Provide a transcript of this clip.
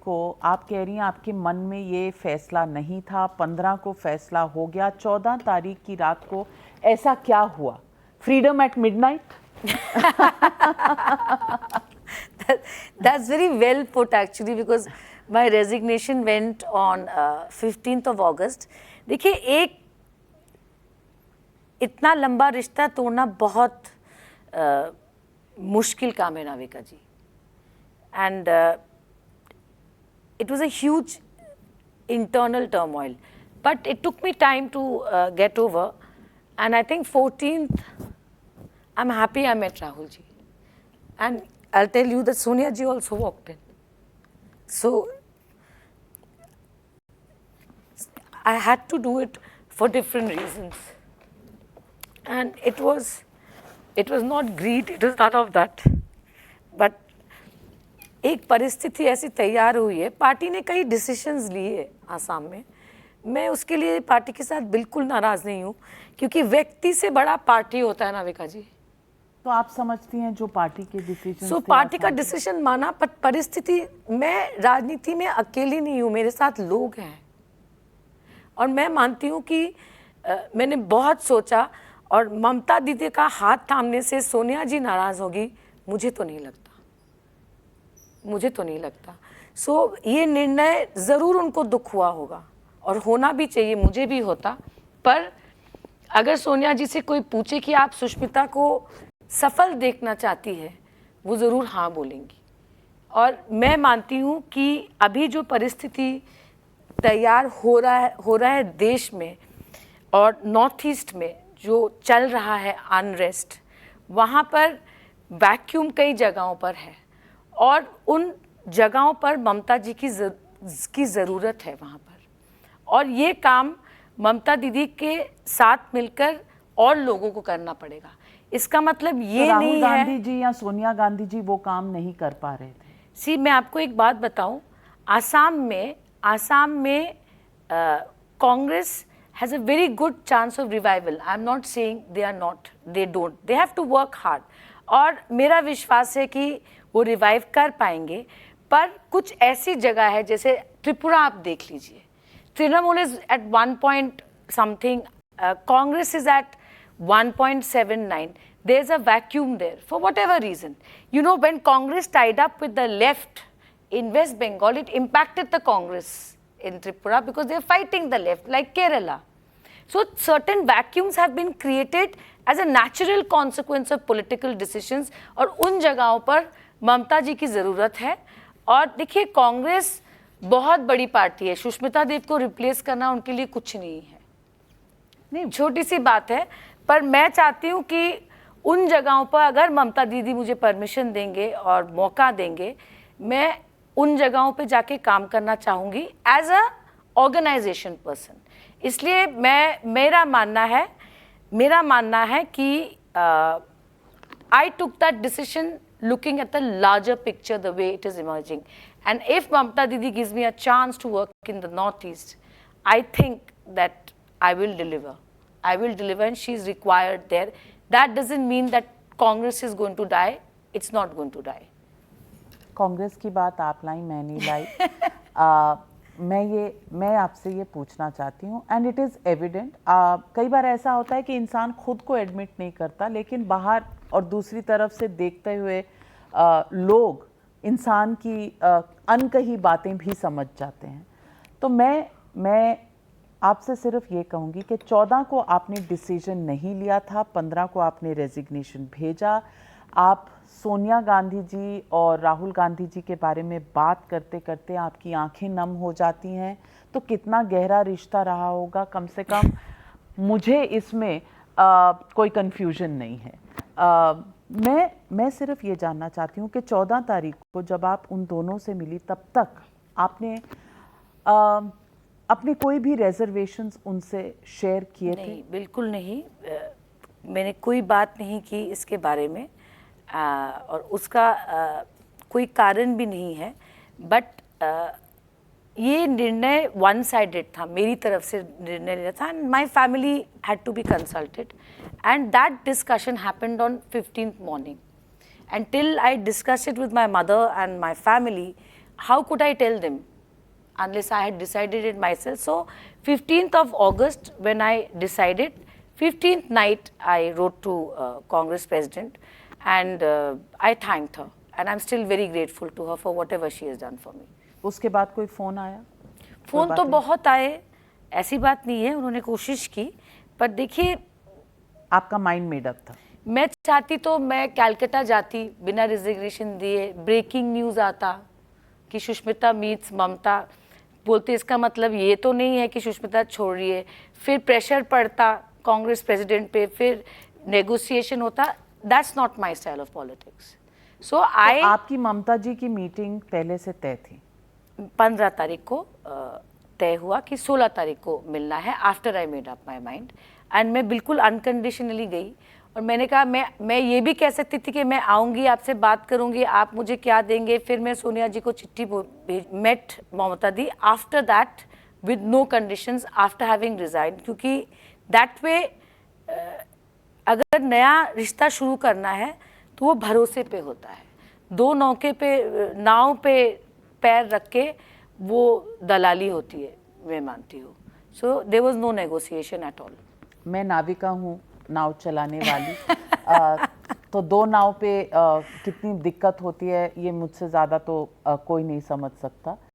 को आप कह रही हैं आपके मन में ये फैसला नहीं था, 15 को फैसला हो गया, 14 तारीख की रात को ऐसा क्या हुआ? Freedom at midnight? That's very well put actually, because my resignation went on 15th of August. देखिए, एक इतना लंबा रिश्ता तोड़ना बहुत मुश्किल काम है नाविका जी, and it was a huge internal turmoil, but it took me time to get over, and I think 14th I'm happy I met Rahul ji, and I'll tell you that Sonia ji also walked in. So I had to do it for different reasons, and it was not greed, it was none of that, but एक परिस्थिति ऐसी तैयार हुई है, party ने कई decisions लिए आसाम में, मैं उसके लिए पार्टी के साथ बिल्कुल नाराज नहीं हूँ, क्योंकि व्यक्ति से बड़ा पार्टी होता है नाविका जी। तो आप समझती हैं जो पार्टी के डिसीजन पार्टी का डिसीजन माना, पर परिस्थिति, मैं राजनीति में अकेली नहीं हूँ, मेरे साथ लोग हैं, और मैं मानती हूँ कि मैंने बहुत सोचा, और ममता दीदी का हाथ थामने से सोनिया जी नाराज होगी, मुझे तो नहीं लगता। सो ये निर्णय ज़रूर उनको दुख हुआ होगा, और होना भी चाहिए, मुझे भी होता, पर अगर सोनिया जी से कोई पूछे कि आप सुष्मिता को सफल देखना चाहती है, वो ज़रूर हाँ बोलेंगी। और मैं मानती हूँ कि अभी जो परिस्थिति तैयार हो रहा है देश में और नॉर्थ ईस्ट में जो चल रहा है अनरेस्ट, वहाँ पर वैक्यूम कई जगहों पर है, और उन जगहों पर ममता जी की ज़रूरत है वहाँ पर, और ये काम ममता दीदी के साथ मिलकर और लोगों को करना पड़ेगा। इसका मतलब ये तो नहीं है राहुल गांधी जी या सोनिया गांधी जी वो काम नहीं कर पा रहे थे। मैं आपको एक बात बताऊं, आसाम में Congress has a very good chance of revival. I'm not saying they don't. They have to work hard. और मेरा विश्वास है कि वो रिवाइव कर पाएंगे, पर कुछ ऐसी जगह है, जैसे त्रिपुरा आप देख लीजिए, Trinamool is at 1 point something, Congress is at 1.79. There's a vacuum there for whatever reason. You know, when Congress tied up with the left in West Bengal, it impacted the Congress in Tripura because they're fighting the left, like Kerala. So certain vacuums have been created as a natural consequence of political decisions, और उन जगहों पर ममता जी की ज़रूरत है। और देखिए, कांग्रेस बहुत बड़ी पार्टी है, सुष्मिता देव को रिप्लेस करना उनके लिए कुछ नहीं है, नहीं, छोटी सी बात है, पर मैं चाहती हूँ कि उन जगहों पर अगर ममता दीदी मुझे परमिशन देंगे और मौका देंगे, मैं उन जगहों पे जाके काम करना चाहूँगी एज अ ऑर्गेनाइजेशन पर्सन। इसलिए मेरा मानना है कि I took that decision looking at the larger picture, the way it is emerging. And if Mamta Didi gives me a chance to work in the Northeast, I think that I will deliver, and she is required there. That doesn't mean that Congress is going to die. It's not going to die. Congress की बात आप लाई, मैं नहीं लाई। मैं आपसे ये पूछना चाहती हूँ, एंड इट इज़ एविडेंट, कई बार ऐसा होता है कि इंसान खुद को एडमिट नहीं करता, लेकिन बाहर और दूसरी तरफ से देखते हुए लोग इंसान की अनकही बातें भी समझ जाते हैं। तो मैं आपसे सिर्फ ये कहूँगी कि 14 को आपने डिसीजन नहीं लिया था, 15 को आपने रेजिग्नेशन भेजा। आप सोनिया गांधी जी और राहुल गांधी जी के बारे में बात करते करते आपकी आंखें नम हो जाती हैं, तो कितना गहरा रिश्ता रहा होगा। कम से कम मुझे इसमें कोई कन्फ्यूजन नहीं है। मैं सिर्फ ये जानना चाहती हूँ कि 14 तारीख को जब आप उन दोनों से मिली, तब तक आपने अपने कोई भी रिजर्वेशंस उनसे शेयर किए थे? नहीं, बिल्कुल नहीं, मैंने कोई बात नहीं की इसके बारे में, और उसका कोई कारण भी नहीं है, बट ये निर्णय वन साइडेड था, मेरी तरफ से निर्णय लिया था, and my family had to be consulted, and that discussion happened on 15th morning, and till I discussed it with my mother and my family, how could I tell them unless I had decided it myself? So 15th of August, when I decided, 15th night I wrote to Congress President, and I thanked her, and I'm still very grateful to her for whatever she has done for me. उसके बाद कोई phone आया? Phone तो बहुत आए, ऐसी बात नहीं है, उन्होंने कोशिश की, पर देखिए आपका माइंड मेड अप था? मैं चाहती तो मैं कलकत्ता जाती बिना रिजिग्नेशन दिए, ब्रेकिंग न्यूज़ आता कि सुष्मिता मीट्स ममता, बोलते इसका मतलब ये तो नहीं है कि सुष्मिता छोड़ रही है, फिर प्रेशर पड़ता कांग्रेस प्रेसिडेंट पे, फिर नेगोशिएशन होता. That's not my style of politics. So I, आपकी ममता जी की मीटिंग पहले से तय थी? 15 तारीख को तय हुआ कि 16 तारीख को मिलना है, after I made up my mind. And मैं बिल्कुल अनकंडीशनली गई, और मैंने कहा मैं ये भी कह सकती थी कि मैं आऊँगी, आपसे बात करूँगी, आप मुझे क्या देंगे. फिर मैं सोनिया जी को चिट्ठी met Mamata di after that with no conditions, after having resign, क्योंकि दैट वे अगर नया रिश्ता शुरू करना है तो वो भरोसे पे होता है. दो नाव पे पैर रख के वो दलाली होती है, मैं मानती हूँ. So there was no negotiation at all. मैं नाविका हूँ, नाव चलाने वाली. तो दो नाव पे कितनी दिक्कत होती है ये मुझसे ज़्यादा तो कोई नहीं समझ सकता.